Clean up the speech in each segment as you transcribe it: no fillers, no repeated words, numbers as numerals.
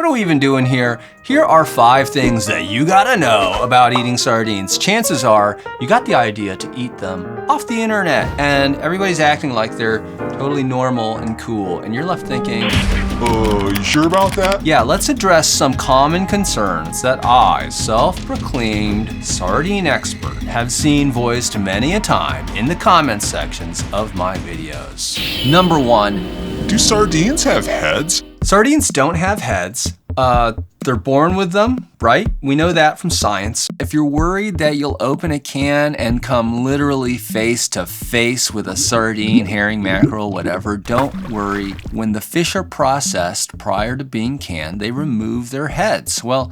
What are we even doing here? Here are 5 things that you gotta know about eating sardines. Chances are you got the idea to eat them off the internet and everybody's acting like they're totally normal and cool, and you're left thinking, you sure about that? Yeah, let's address some common concerns that I, self-proclaimed sardine expert, have seen voiced many a time in the comment sections of my videos. Number 1. Do sardines have heads? Sardines don't have heads. They're born with them, right? We know that from science. If you're worried that you'll open a can and come literally face to face with a sardine, herring, mackerel, whatever, don't worry. When the fish are processed prior to being canned, they remove their heads. Well,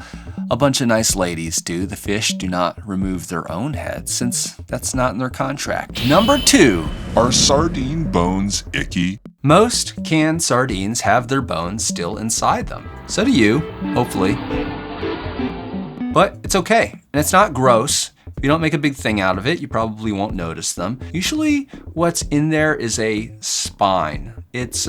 a bunch of nice ladies do. The fish do not remove their own heads since that's not in their contract. Number 2. Are sardine bones icky? Most canned sardines have their bones still inside them. So do you, hopefully. But it's okay, and it's not gross. If you don't make a big thing out of it, you probably won't notice them. Usually what's in there is a spine. It's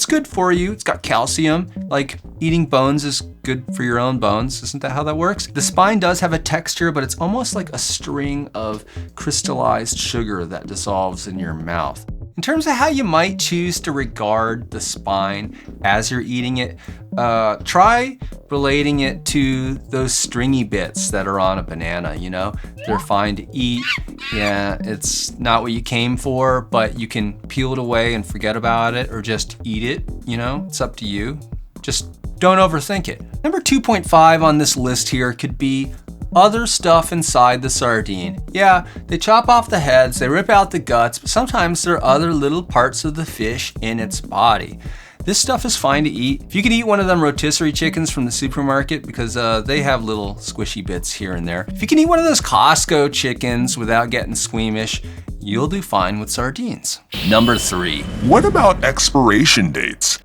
good for you. It's got calcium. Like eating bones is good for your own bones. Isn't that how that works? The spine does have a texture, but it's almost like a string of crystallized sugar that dissolves in your mouth. In terms of how you might choose to regard the spine as you're eating it, try relating it to those stringy bits that are on a banana, you know? They're fine to eat. Yeah, it's not what you came for, but you can peel it away and forget about it or just eat it, you know? It's up to you. Just don't overthink it. Number 2.5 on this list here could be other stuff inside the sardine. Yeah, they chop off the heads, they rip out the guts, but sometimes there are other little parts of the fish in its body. This stuff is fine to eat. If you can eat one of them rotisserie chickens from the supermarket, because they have little squishy bits here and there. If you can eat one of those Costco chickens without getting squeamish, you'll do fine with sardines. Number 3. What about expiration dates?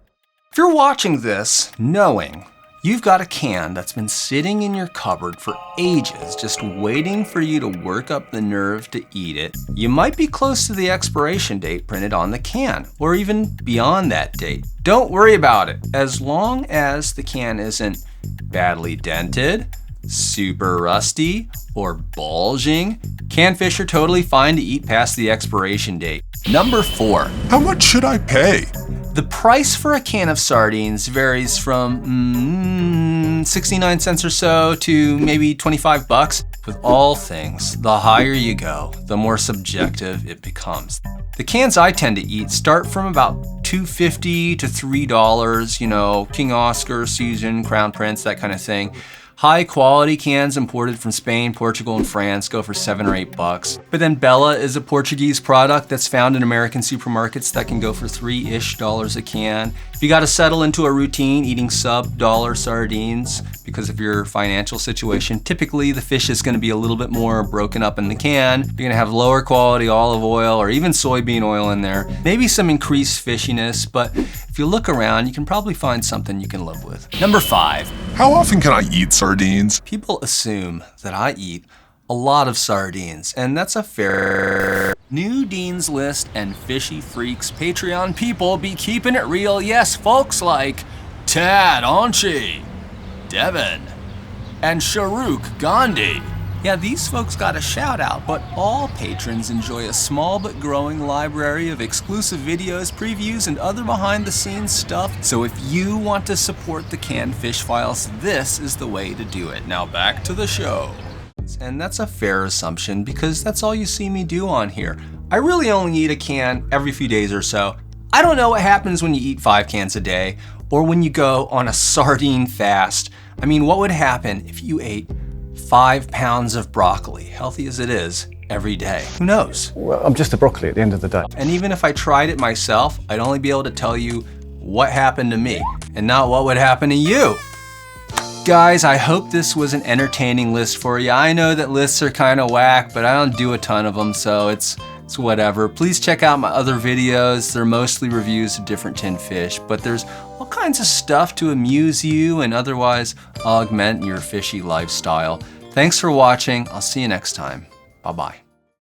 If you're watching this knowing you've got a can that's been sitting in your cupboard for ages, just waiting for you to work up the nerve to eat it, you might be close to the expiration date printed on the can, or even beyond that date. Don't worry about it. As long as the can isn't badly dented, super rusty, or bulging, canned fish are totally fine to eat past the expiration date. Number 4. How much should I pay? The price for a can of sardines varies from 69 cents or so to maybe 25 bucks. With all things, the higher you go, the more subjective it becomes. The cans I tend to eat start from about $2.50 to $3, you know, King Oscar, Season, Crown Prince, that kind of thing. High quality cans imported from Spain, Portugal, and France go for $7 or $8. But then Bella is a Portuguese product that's found in American supermarkets that can go for $3-ish a can. If you gotta settle into a routine eating sub-dollar sardines because of your financial situation, typically the fish is gonna be a little bit more broken up in the can. You're gonna have lower quality olive oil or even soybean oil in there. Maybe some increased fishiness, but if you look around, you can probably find something you can live with. Number 5. How often can I eat sardines? People assume that I eat a lot of sardines, and that's a fair. New Dean's List and Fishy Freaks Patreon people be keeping it real. Yes, folks like Tad Onchi, Devin, and Sharuk Gandhi. Yeah, these folks got a shout out, but all patrons enjoy a small but growing library of exclusive videos, previews, and other behind the scenes stuff. So if you want to support the Canned Fish Files, this is the way to do it. Now back to the show. And that's a fair assumption because that's all you see me do on here. I really only eat a can every few days or so. I don't know what happens when you eat 5 cans a day or when you go on a sardine fast. I mean, what would happen if you ate 5 pounds of broccoli, healthy as it is, every day? Who knows? Well, I'm just a broccoli at the end of the day. And even if I tried it myself, I'd only be able to tell you what happened to me and not what would happen to you. Guys, I hope this was an entertaining list for you. I know that lists are kind of whack, but I don't do a ton of them, so it's whatever. Please check out my other videos. They're mostly reviews of different tinned fish, but there's all kinds of stuff to amuse you and otherwise augment your fishy lifestyle. Thanks for watching. I'll see you next time. Bye-bye.